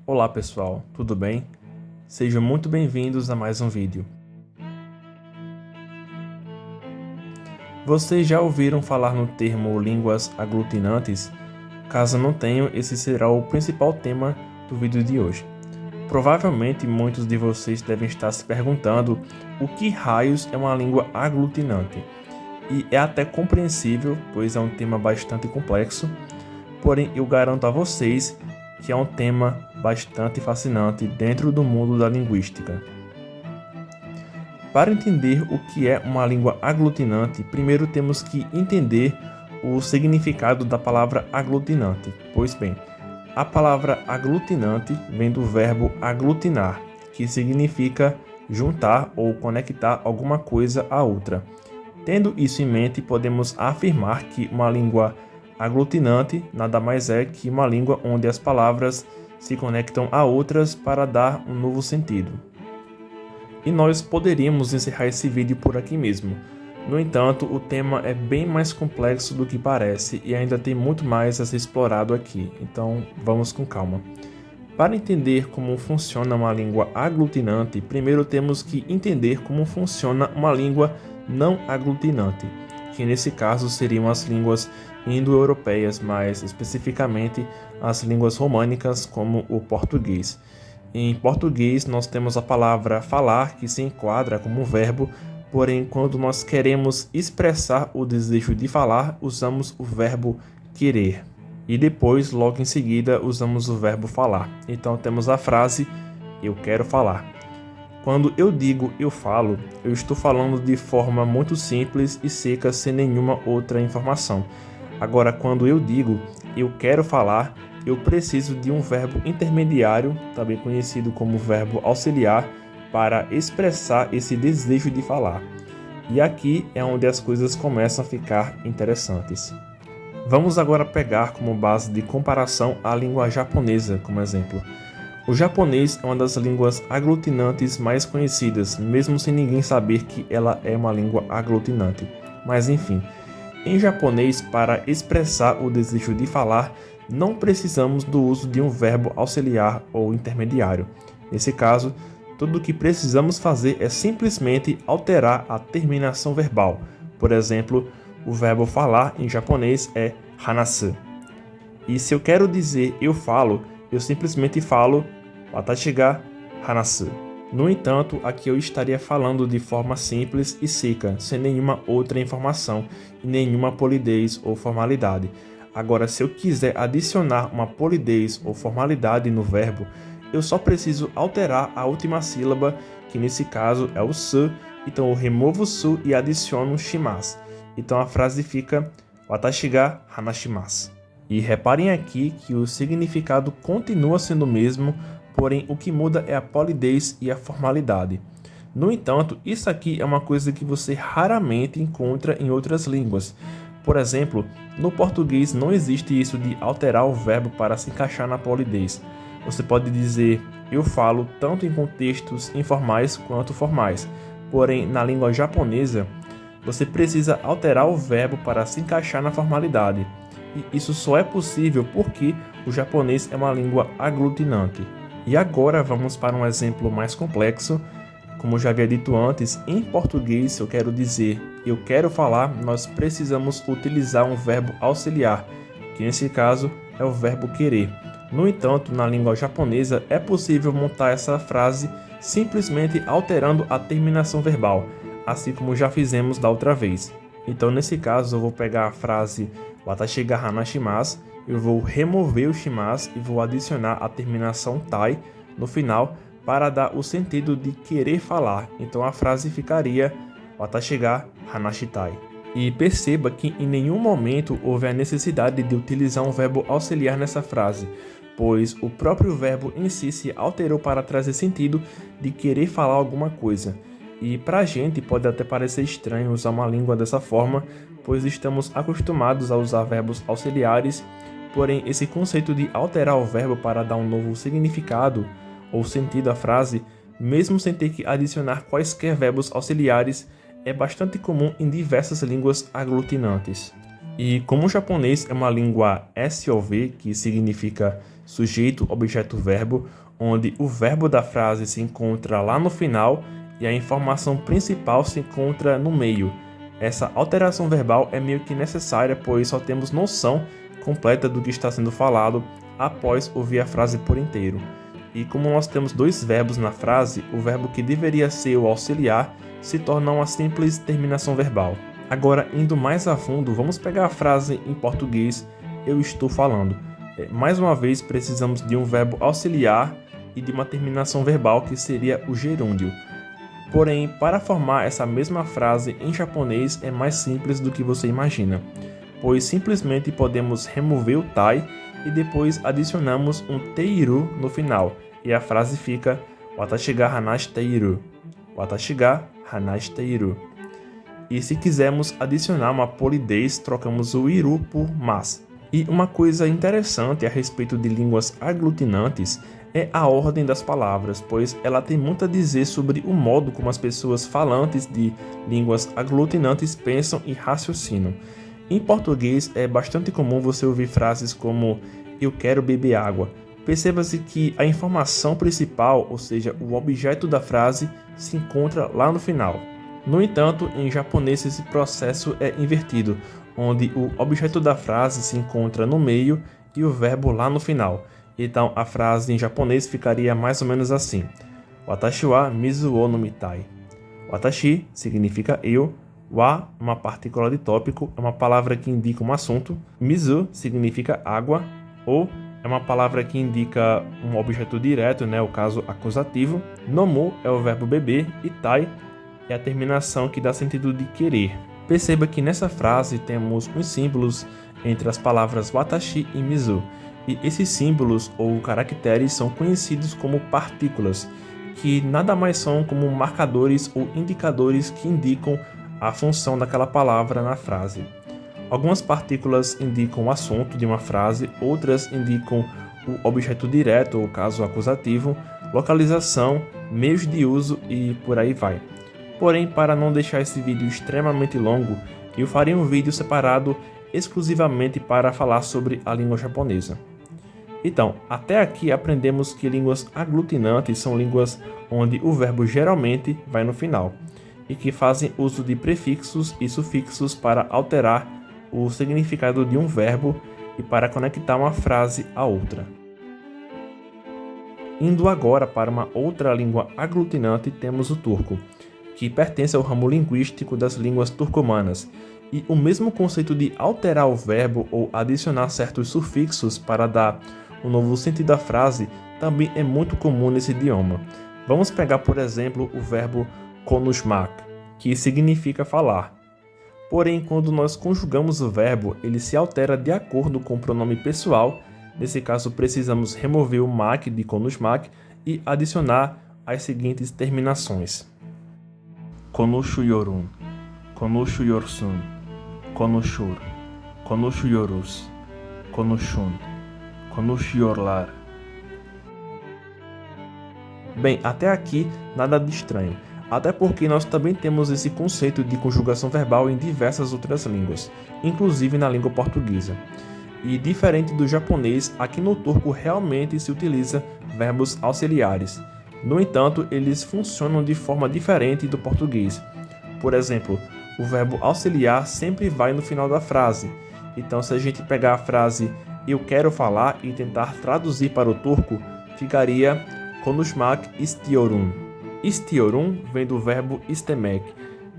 Olá pessoal, tudo bem? Sejam muito bem-vindos a mais um vídeo. Vocês já ouviram falar no termo línguas aglutinantes? Caso não tenham, esse será o principal tema do vídeo de hoje. Provavelmente muitos de vocês devem estar se perguntando o que raios é uma língua aglutinante. E é até compreensível, pois é um tema bastante complexo, porém eu garanto a vocês que é um tema bastante fascinante dentro do mundo da linguística. Para entender o que é uma língua aglutinante, primeiro temos que entender o significado da palavra aglutinante. Pois bem, a palavra aglutinante vem do verbo aglutinar, que significa juntar ou conectar alguma coisa a outra. Tendo isso em mente, podemos afirmar que uma língua aglutinante nada mais é que uma língua onde as palavras se conectam a outras para dar um novo sentido. E nós poderíamos encerrar esse vídeo por aqui mesmo. No entanto, o tema é bem mais complexo do que parece e ainda tem muito mais a ser explorado aqui, então vamos com calma. Para entender como funciona uma língua aglutinante, primeiro temos que entender como funciona uma língua não aglutinante, que nesse caso seriam as línguas indo-europeias, mais especificamente as línguas românicas como o português. Em português nós temos a palavra falar, que se enquadra como um verbo, porém quando nós queremos expressar o desejo de falar, usamos o verbo querer. E depois, logo em seguida, usamos o verbo falar. Então temos a frase eu quero falar. Quando eu digo eu falo, eu estou falando de forma muito simples e seca, sem nenhuma outra informação. Agora, quando eu digo eu quero falar, eu preciso de um verbo intermediário, também conhecido como verbo auxiliar, para expressar esse desejo de falar. E aqui é onde as coisas começam a ficar interessantes. Vamos agora pegar como base de comparação a língua japonesa como exemplo. O japonês é uma das línguas aglutinantes mais conhecidas, mesmo sem ninguém saber que ela é uma língua aglutinante. Mas enfim, em japonês, para expressar o desejo de falar, não precisamos do uso de um verbo auxiliar ou intermediário. Nesse caso, tudo o que precisamos fazer é simplesmente alterar a terminação verbal. Por exemplo, o verbo falar em japonês é hanasu. E se eu quero dizer eu falo, eu simplesmente falo watashi ga hanasu. No entanto, aqui eu estaria falando de forma simples e seca, sem nenhuma outra informação e nenhuma polidez ou formalidade. Agora, se eu quiser adicionar uma polidez ou formalidade no verbo, eu só preciso alterar a última sílaba, que nesse caso é o su, então eu removo o su e adiciono shimasu. Então a frase fica watashi ga hanashimasu. E reparem aqui que o significado continua sendo o mesmo, porém o que muda é a polidez e a formalidade. No entanto, isso aqui é uma coisa que você raramente encontra em outras línguas. Por exemplo, no português não existe isso de alterar o verbo para se encaixar na polidez. Você pode dizer eu falo tanto em contextos informais quanto formais, porém na língua japonesa você precisa alterar o verbo para se encaixar na formalidade. E isso só é possível porque o japonês é uma língua aglutinante. E agora vamos para um exemplo mais complexo. Como já havia dito antes, em português, se eu quero dizer eu quero falar, nós precisamos utilizar um verbo auxiliar, que nesse caso é o verbo querer. No entanto, na língua japonesa é possível montar essa frase simplesmente alterando a terminação verbal, assim como já fizemos da outra vez. Então, nesse caso, eu vou pegar a frase watashi ga hanashimasu, eu vou remover o shimasu e vou adicionar a terminação tai no final para dar o sentido de querer falar. Então, a frase ficaria watashi ga hanashitai. E perceba que em nenhum momento houve a necessidade de utilizar um verbo auxiliar nessa frase, pois o próprio verbo em si se alterou para trazer sentido de querer falar alguma coisa. E para a gente pode até parecer estranho usar uma língua dessa forma, pois estamos acostumados a usar verbos auxiliares, porém esse conceito de alterar o verbo para dar um novo significado ou sentido à frase, mesmo sem ter que adicionar quaisquer verbos auxiliares, é bastante comum em diversas línguas aglutinantes. E como o japonês é uma língua SOV, que significa sujeito, objeto, verbo, onde o verbo da frase se encontra lá no final e a informação principal se encontra no meio. Essa alteração verbal é meio que necessária, pois só temos noção completa do que está sendo falado após ouvir a frase por inteiro. E como nós temos dois verbos na frase, o verbo que deveria ser o auxiliar se torna uma simples terminação verbal. Agora, indo mais a fundo, vamos pegar a frase em português eu estou falando. Mais uma vez, precisamos de um verbo auxiliar e de uma terminação verbal que seria o gerúndio. Porém, para formar essa mesma frase em japonês é mais simples do que você imagina, pois simplesmente podemos remover o tai e depois adicionamos um teiru no final, e a frase fica Watashi ga hanashiteiru. Watashi ga hanashiteiru. E se quisermos adicionar uma polidez, trocamos o iru por mas. E uma coisa interessante a respeito de línguas aglutinantes é a ordem das palavras, pois ela tem muito a dizer sobre o modo como as pessoas falantes de línguas aglutinantes pensam e raciocinam. Em português é bastante comum você ouvir frases como eu quero beber água. Perceba-se que a informação principal, ou seja, o objeto da frase, se encontra lá no final. No entanto, em japonês esse processo é invertido, onde o objeto da frase se encontra no meio e o verbo lá no final. Então a frase em japonês ficaria mais ou menos assim: Watashi wa mizu o nomitai. Watashi significa eu, wa, uma partícula de tópico, é uma palavra que indica um assunto, mizu significa água, o é uma palavra que indica um objeto direto, o caso acusativo, nomu é o verbo beber e tai é a terminação que dá sentido de querer. Perceba que nessa frase temos uns símbolos entre as palavras watashi e mizu, e esses símbolos ou caracteres são conhecidos como partículas, que nada mais são como marcadores ou indicadores que indicam a função daquela palavra na frase. Algumas partículas indicam o assunto de uma frase, outras indicam o objeto direto ou caso acusativo, localização, meios de uso e por aí vai. Porém, para não deixar esse vídeo extremamente longo, eu farei um vídeo separado exclusivamente para falar sobre a língua japonesa. Então, até aqui aprendemos que línguas aglutinantes são línguas onde o verbo geralmente vai no final, e que fazem uso de prefixos e sufixos para alterar o significado de um verbo e para conectar uma frase a outra. Indo agora para uma outra língua aglutinante, temos o turco, que pertence ao ramo linguístico das línguas turcomanas, e o mesmo conceito de alterar o verbo ou adicionar certos sufixos para dar um novo sentido à frase também é muito comum nesse idioma. Vamos pegar, por exemplo, o verbo konuşmak, que significa falar. Porém, quando nós conjugamos o verbo, ele se altera de acordo com o pronome pessoal. Nesse caso, precisamos remover o mak de konuşmak e adicionar as seguintes terminações: konuşuyorum, konuşuyorsun, konuşur, konuşuyoruz, konuşun, konuşuyorlar. Bem, até aqui nada de estranho, até porque nós também temos esse conceito de conjugação verbal em diversas outras línguas, inclusive na língua portuguesa. E diferente do japonês, aqui no turco realmente se utiliza verbos auxiliares. No entanto, eles funcionam de forma diferente do português. Por exemplo, o verbo auxiliar sempre vai no final da frase. Então, se a gente pegar a frase eu quero falar e tentar traduzir para o turco, ficaria konuşmak istiyorum. Istiyorum vem do verbo istemek,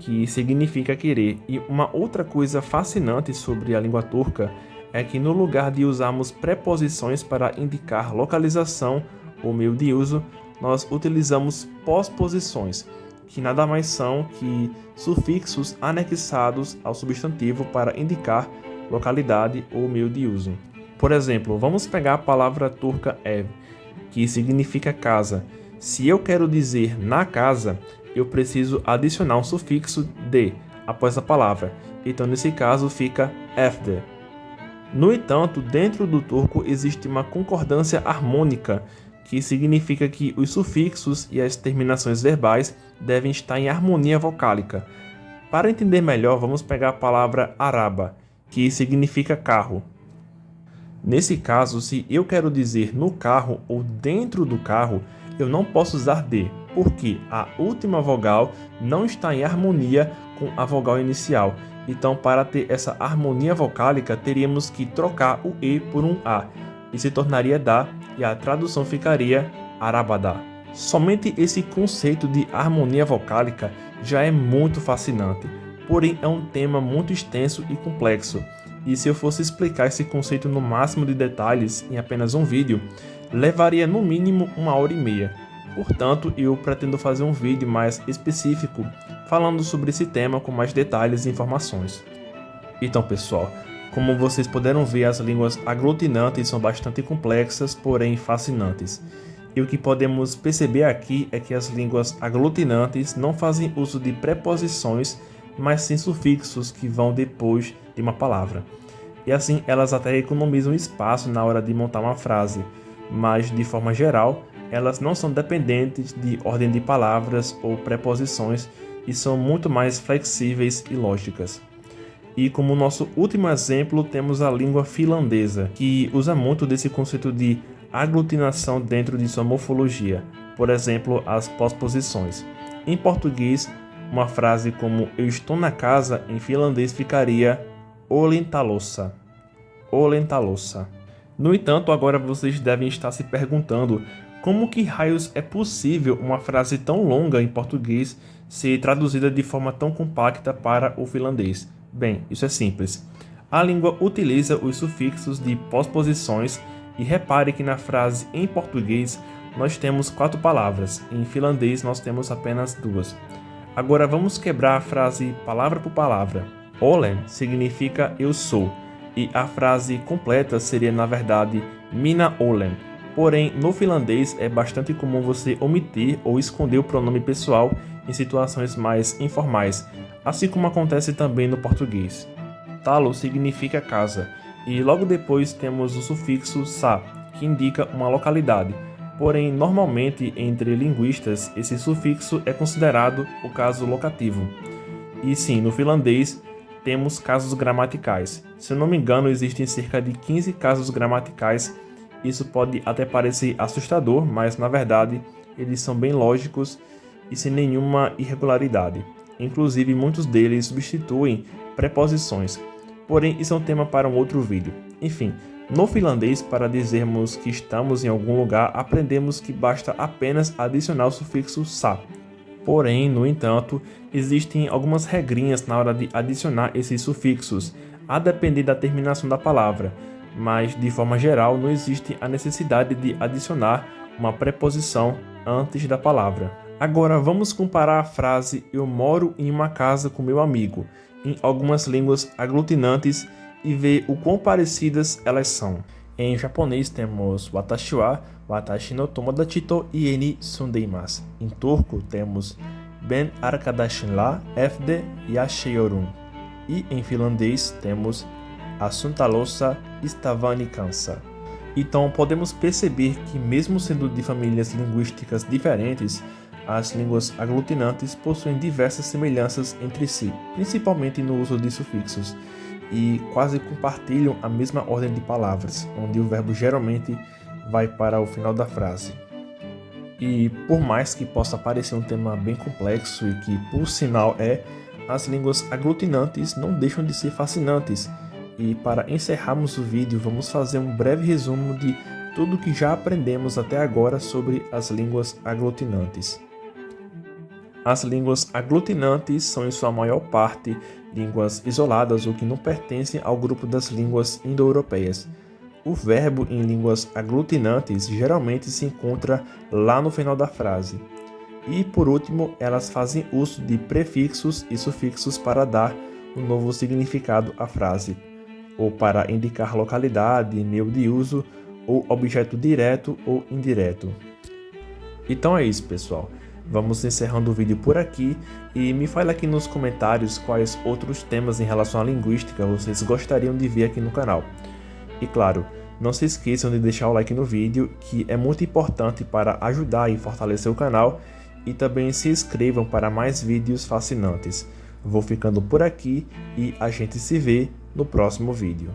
que significa querer. E uma outra coisa fascinante sobre a língua turca é que no lugar de usarmos preposições para indicar localização ou meio de uso, nós utilizamos posposições, que nada mais são que sufixos anexados ao substantivo para indicar localidade ou meio de uso. Por exemplo, vamos pegar a palavra turca ev, que significa casa. Se eu quero dizer na casa, eu preciso adicionar um sufixo de após a palavra. Então, nesse caso, fica evde. No entanto, dentro do turco existe uma concordância harmônica, que significa que os sufixos e as terminações verbais devem estar em harmonia vocálica. Para entender melhor, vamos pegar a palavra araba, que significa carro. Nesse caso, se eu quero dizer no carro ou dentro do carro, eu não posso usar de, porque a última vogal não está em harmonia com a vogal inicial. Então, para ter essa harmonia vocálica, teríamos que trocar o E por um A, e se tornaria da, e a tradução ficaria arabadá. Somente esse conceito de harmonia vocálica já é muito fascinante, porém é um tema muito extenso e complexo, e se eu fosse explicar esse conceito no máximo de detalhes em apenas um vídeo, levaria no mínimo 1h30. Portanto, eu pretendo fazer um vídeo mais específico falando sobre esse tema com mais detalhes e informações. Então, pessoal, como vocês puderam ver, as línguas aglutinantes são bastante complexas, porém fascinantes. E o que podemos perceber aqui é que as línguas aglutinantes não fazem uso de preposições, mas sim sufixos que vão depois de uma palavra. E assim elas até economizam espaço na hora de montar uma frase, mas de forma geral, elas não são dependentes de ordem de palavras ou preposições e são muito mais flexíveis e lógicas. E como nosso último exemplo, temos a língua finlandesa, que usa muito desse conceito de aglutinação dentro de sua morfologia, por exemplo, as posposições. Em português, uma frase como "eu estou na casa" em finlandês ficaria "olen talossa". Olen talossa. No entanto, agora vocês devem estar se perguntando como que raios é possível uma frase tão longa em português ser traduzida de forma tão compacta para o finlandês. Bem, isso é simples. A língua utiliza os sufixos de posposições e repare que na frase em português nós temos 4 palavras, em finlandês nós temos apenas 2. Agora vamos quebrar a frase palavra por palavra. Olen significa eu sou, e a frase completa seria na verdade minä olen. Porém, no finlandês é bastante comum você omitir ou esconder o pronome pessoal em situações mais informais, assim como acontece também no português. Talo significa casa, e logo depois temos o sufixo sa, que indica uma localidade. Porém, normalmente entre linguistas, esse sufixo é considerado o caso locativo. E sim, no finlandês temos casos gramaticais. Se eu não me engano, existem cerca de 15 casos gramaticais. Isso pode até parecer assustador, mas na verdade eles são bem lógicos e sem nenhuma irregularidade. Inclusive, muitos deles substituem preposições. Porém, isso é um tema para um outro vídeo. Enfim, no finlandês, para dizermos que estamos em algum lugar, aprendemos que basta apenas adicionar o sufixo sa. Porém, no entanto, existem algumas regrinhas na hora de adicionar esses sufixos, a depender da terminação da palavra, mas de forma geral não existe a necessidade de adicionar uma preposição antes da palavra. Agora vamos comparar a frase "eu moro em uma casa com meu amigo" em algumas línguas aglutinantes e ver o quão parecidas elas são. Em japonês temos "watashi wa watashi no tomodachi to ie ni sundeimasu". Em turco temos "ben arkadaşın la evde yaşıyorum". E em finlandês temos "asun talossa istavani kanssa". Então podemos perceber que mesmo sendo de famílias linguísticas diferentes, as línguas aglutinantes possuem diversas semelhanças entre si, principalmente no uso de sufixos, e quase compartilham a mesma ordem de palavras, onde o verbo geralmente vai para o final da frase. E por mais que possa parecer um tema bem complexo e que por sinal é, as línguas aglutinantes não deixam de ser fascinantes. E para encerrarmos o vídeo, vamos fazer um breve resumo de tudo que já aprendemos até agora sobre as línguas aglutinantes. As línguas aglutinantes são em sua maior parte línguas isoladas ou que não pertencem ao grupo das línguas indo-europeias. O verbo em línguas aglutinantes geralmente se encontra lá no final da frase. E por último, elas fazem uso de prefixos e sufixos para dar um novo significado à frase, ou para indicar localidade, meio de uso, ou objeto direto ou indireto. Então é isso, pessoal. Vamos encerrando o vídeo por aqui e me fale aqui nos comentários quais outros temas em relação à linguística vocês gostariam de ver aqui no canal. E claro, não se esqueçam de deixar o like no vídeo, que é muito importante para ajudar e fortalecer o canal, e também se inscrevam para mais vídeos fascinantes. Vou ficando por aqui e a gente se vê no próximo vídeo.